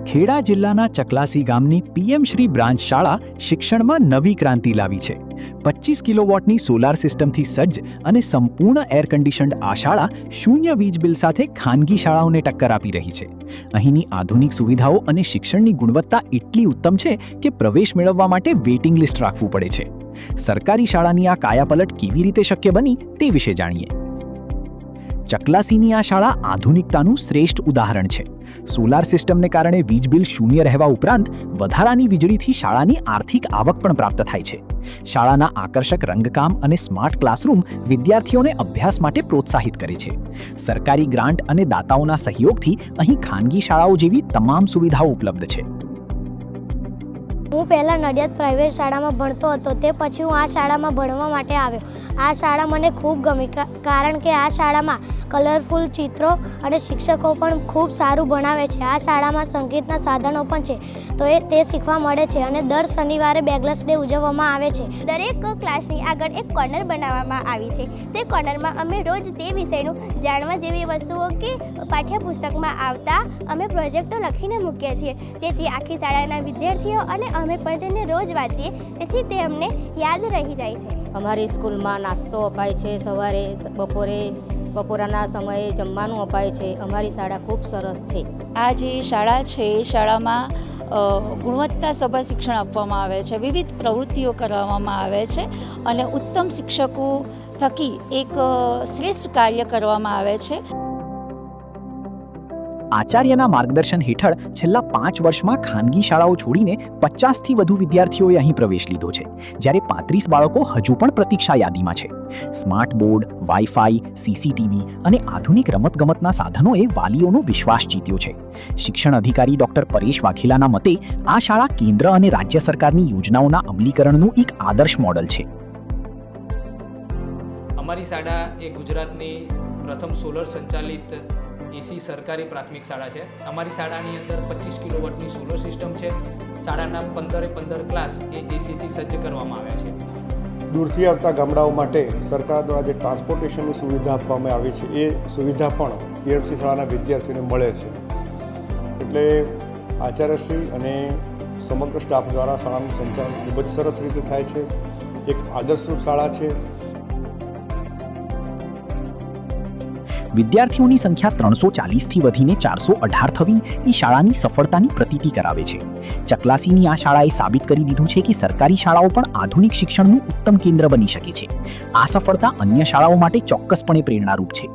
ખેડા જિલ્લાના ચકલાસી ગામની PM Shri branch શાળા શિક્ષણમાં નવી ક્રાંતિ લાવી છે। 25 કિલોવોટની સોલાર સિસ્ટમથી સજ્જ અને સંપૂર્ણ એર કન્ડિશન્ડ આ શાળા શૂન્ય વીજ બિલ સાથે ખાનગી શાળાઓને ટક્કર આપી રહી છે। અહીંની આધુનિક સુવિધાઓ અને શિક્ષણની ગુણવત્તા એટલી ઉત્તમ છે કે પ્રવેશ મેળવવા માટે વેઇટિંગ લિસ્ટ રાખવું પડે છે। સરકારી શાળાની આ કાયાપલટ કેવી રીતે શક્ય બની તે વિશે જાણીએ। ચકલાસીની આ શાળા આધુનિકતાનું શ્રેષ્ઠ ઉદાહરણ છે। સોલાર સિસ્ટમને કારણે વીજ બિલ શૂન્ય રહેવા ઉપરાંત વધારાની વીજળીથી શાળાની આર્થિક આવક પણ પ્રાપ્ત થાય છે। શાળાના આકર્ષક રંગકામ અને સ્માર્ટ ક્લાસરૂમ વિદ્યાર્થીઓને અભ્યાસ માટે પ્રોત્સાહિત કરે છે। સરકારી ગ્રાન્ટ અને દાતાઓના સહયોગથી અહીં ખાનગી શાળાઓ જેવી તમામ સુવિધાઓ ઉપલબ્ધ છે। હું પહેલાં નડિયાદ પ્રાઇવેટ શાળામાં ભણતો હતો, તે પછી હું આ શાળામાં ભણવા માટે આવ્યો। આ શાળા મને ખૂબ ગમી કારણ કે આ શાળામાં કલરફુલ ચિત્રો અને શિક્ષકો પણ ખૂબ સારું ભણાવે છે। આ શાળામાં સંગીતના સાધનો પણ છે, તો તે શીખવા મળે છે અને દર શનિવારે બેગલેસ ડે ઉજવવામાં આવે છે। દરેક ક્લાસની આગળ એક કોર્નર બનાવવામાં આવી છે। તે કોર્નરમાં અમે રોજ તે વિષયનું જાણવા જેવી વસ્તુઓ કે પાઠ્યપુસ્તકમાં આવતા અમે પ્રોજેક્ટો લખીને મૂકીએ છીએ, જેથી આખી શાળાના વિદ્યાર્થીઓ અને અમે પણ તેને રોજ વાંચીએ, તેથી તે અમને યાદ રહી જાય છે। અમારી સ્કૂલમાં નાસ્તો અપાય છે, સવારે બપોરના સમયે જમવાનું અપાય છે। અમારી શાળા ખૂબ સરસ છે। આ જે શાળા છે એ શાળામાં ગુણવત્તાસભર શિક્ષણ આપવામાં આવે છે, વિવિધ પ્રવૃત્તિઓ કરવામાં આવે છે અને ઉત્તમ શિક્ષકો થકી એક શ્રેષ્ઠ કાર્ય કરવામાં આવે છે। આચાર્યના માર્ગદર્શન હેઠળ છેલ્લા 5 વર્ષમાં ખાનગી શાળાઓ છોડીને 50થી વધુ વિદ્યાર્થીઓએ અહીં પ્રવેશ લીધો છે, જ્યારે 35 બાળકો હજુ પણ પ્રતીક્ષા યાદીમાં છે। સ્માર્ટ બોર્ડ, વાઈફાઈ, સીસીટીવી અને આધુનિક રમતગમતના સાધનોએ વાલીઓનો વિશ્વાસ જીત્યો છે। શિક્ષણ અધિકારી ડોક્ટર પરેશ વાઘેલાના મતે આ શાળા કેન્દ્ર અને રાજ્ય સરકારની યોજનાઓના અમલીકરણનું એક આદર્શ મોડલ છે। અમારી શાળા એ ગુજરાતની પ્રથમ સોલર સંચાલિત એસી સરકારી પ્રાથમિક શાળા છે। અમારી શાળાની અંદર 25 કિલોવોટની સોલર સિસ્ટમ છે। શાળાના 15 ક્લાસ એ એસીથી સજ્જ કરવામાં આવ્યા છે। દૂરથી આવતા ગામડાઓ માટે સરકાર દ્વારા જે ટ્રાન્સપોર્ટેશનની સુવિધા આપવામાં આવી છે, એ સુવિધા પણ પીએમસી શાળાના વિદ્યાર્થીઓને મળે છે। એટલે આચાર્યશ્રી અને સમગ્ર સ્ટાફ દ્વારા શાળાનું સંચાલન ખૂબ જ સરસ રીતે થાય છે। એક આદર્શરૂપ શાળા છે। વિદ્યાર્થીઓની સંખ્યા 340થી વધીને 418 થવી એ શાળાની સફળતાની પ્રતીતિ કરાવે છે। ચકલાસીની આ શાળાએ સાબિત કરી દીધું છે કે સરકારી શાળાઓ પણ આધુનિક શિક્ષણનું ઉત્તમ કેન્દ્ર બની શકે છે। આ સફળતા અન્ય શાળાઓ માટે ચોક્કસપણે પ્રેરણારૂપ છે।